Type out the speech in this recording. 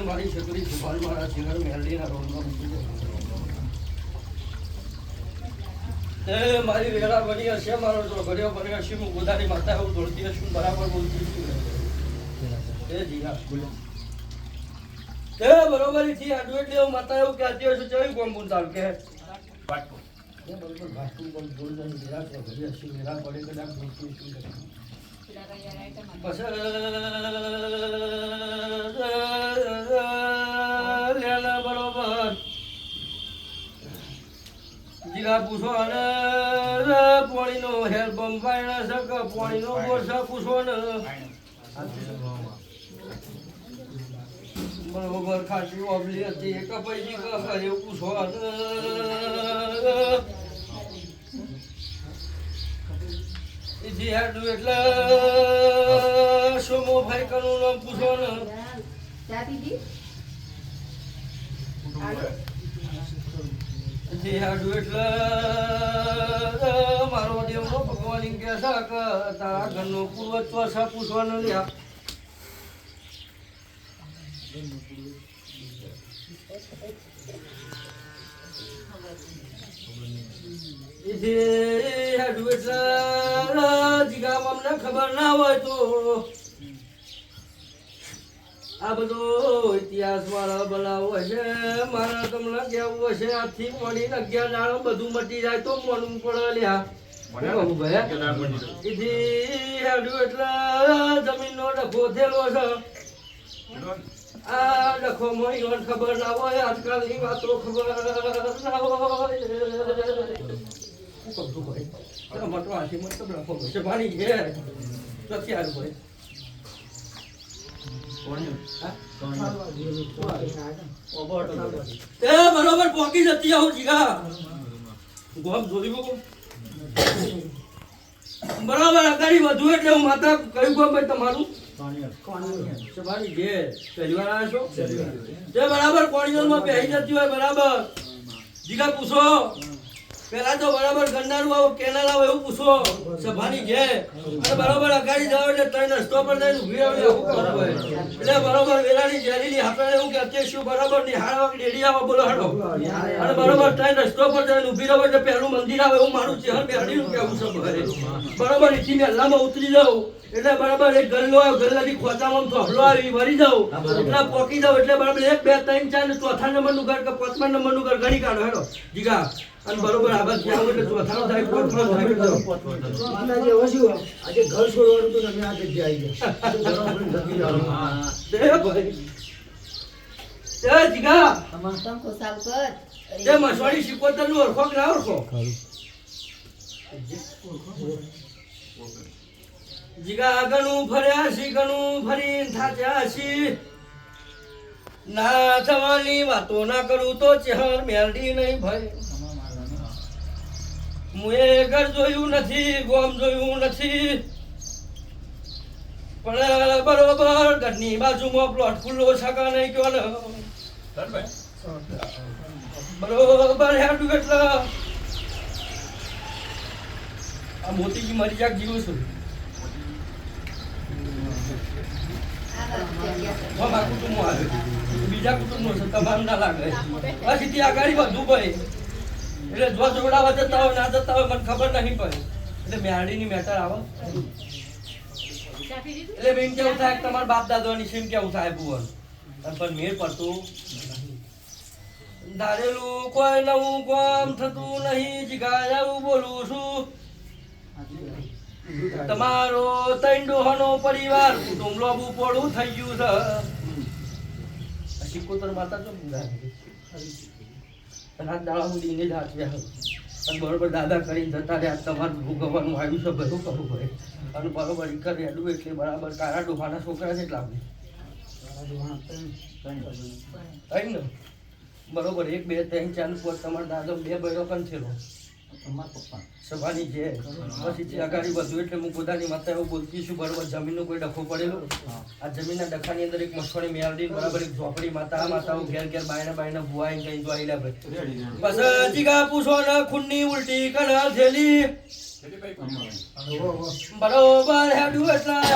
મારી છોકરી સુભાન મારા જીવન મેલડીના રોડમાં મારી વેળા બની હશે મારો તો ઘડ્યો બની હશે હું ગોદાની માતા એવું દોડતી હશું બરાબર બોલતી છું જી હા બોલો બરોબર થી આડું એટલે એવું માતા એવું કહેતી હશે ચોવી કોમ બોલ ચાલ કે બરોબર ભાટું બોલ બોલ વેળા તો ઘડી હશે વેળા પડે કદાચ બોલતી શું બરોબર જીગા પૂછો અને પાણીનો હેલ્પ પાણી શક પાણીનો બોરસા પૂછો ને બરોબર ખાસી ઓબલી હતી એક પૈસી એવું પૂછો જી હાડું એટલે સોમો ભાઈ કનું નામ પૂછો ને જી હાડું એટલે મારો દેવનો ભગવાન કે છે કે તારા ઘરનો પૂર્વજ ચોસા પૂછવાનું લ્યા અમને ખબર ના હોય તો આ બધો ઇતિહાસ વાળા બનાવો હશે મારા તમને કેવું હશે આથી મળીને 11 દાડો બધું મટી જાય તો મનવું પડે લ્યા એટલે જમીનનો ડખો થયેલો છે આ ડખો મળી ખબર ના હોય આજકાલની વાતો ખબર ના હોય બરોબર પોકી જતી આવું જીગા ગોમ જોયું બરાબર અગાડી વધુ એટલે હું માતા કયું ગોમ ભાઈ તમારું બરાબર કોણીઓમાં પહેરી જતી હોય બરાબર જીગા પૂછો પેલા તો બરાબર ગંડારું આવો કેનાલ આવો એવું પૂછો સભાની ઘે અને બરાબર અગાડી જાવ એટલે ત્રણ રસ્તો પર જઈને ઉભી આવે એવું કરવું હોય એટલે બરાબર વેલાની જેરીની આપણે એવું કે શું બરાબર ની હાડવા ડેડી આવો બોલો હાડો અને બરાબર ત્રણ રસ્તો પર જઈને ઉભી રહો એટલે પહેલું મંદિર આવે એવું મારું ચહેર બેહડીનું કેવું છે બરાબર એથી મેલામાં ઉતરી જાઉં એટલે બરાબર એક ગલ્લો આવ્યો ગલ્લાથી ખોચામાં થોડલો આવી વળી જાઉં એટલે પોકી જાઉં એટલે બરાબર 1 2 3 4 ને ચોથા નંબરનું ઘર કે પાંચમા નંબરનું ઘર ગણી કાઢો હેડો જીગા અને બરોબર આ બાદ જાવ એટલે ચોથાનો થાય પાંચમા થાય માતા જે વસ્યું આજે ઘર છોડવાનું તો તમે આ જગ્યાએ આવી ગયા જીગા અમાર તો સાલ કર એ મસવાડી શીખોતર નું ઓળખો કે ના ઓળખો જીગા આગળનું ફર્યા છી ઘણું ફરી થાચ્યા છી ના થવાની વાતો ના કરું તો ચહેર મેલડી નહીં ભાઈ મુએ ઘર જોયું નથી ગોમ જોયું નથી પણ બરોબર ઘરની બાજુમાં પ્લોટ ખુલ્લો છકા નહીં કયો ને બરોબર હેડું એટલે આ મોતીજી મરી જાક જીવું છું બીજા કુટુંબ નો છે તમારું ના લાગે પછી ત્યાં આગળ બધું પડે એટલે જો જોડાવા જતા હોય ના જતા હોય મને ખબર નહીં પડે એટલે મેહાડીની મેટર આવે એટલે બેન કેવું થાય તમારા બાપ દાદાની સીમ કેવું થાય ભુવન પણ મેળ પડતું ધારેલું કોઈ નવું કામ થતું નહીં જીગા એવું બોલું છું તમારો ત્રણ ડોહાનો પરિવાર કુટુંબ લોબુ પોળું થઈ ગયું છે શીખોતર માતા તો રાત દાડા સુધી જ હાથવ્યા અને બરોબર દાદા કરીને જતા રહ્યા તમારે ભોગવવાનું આવ્યું છે બધું કરવું પડે અને બરોબર ઈકર રેડું એટલે બરાબર કારા ડોહાના છોકરા છે એટલા ને બરોબર 1 2 3 4 5 તમારા દાદા 2 બૈરો કન છે સભાની જે પછી આગળ બધું એટલે હું પોતાની માતા એવું બોલતી છું બરોબર જમીનનો કોઈ ડખો પડેલો આ જમીનના ડખાની અંદર એક મસવાડી મેળવી બરાબર એક ઝોપડી માતા માતાઓ ઘેર ઘેર બાયના ભુવાઈ કઈ તો આઈલા ભાઈ બસ જીગા પૂછો ને ખૂનની ઉલટી કણા થેલી બરોબર હેડું એટલા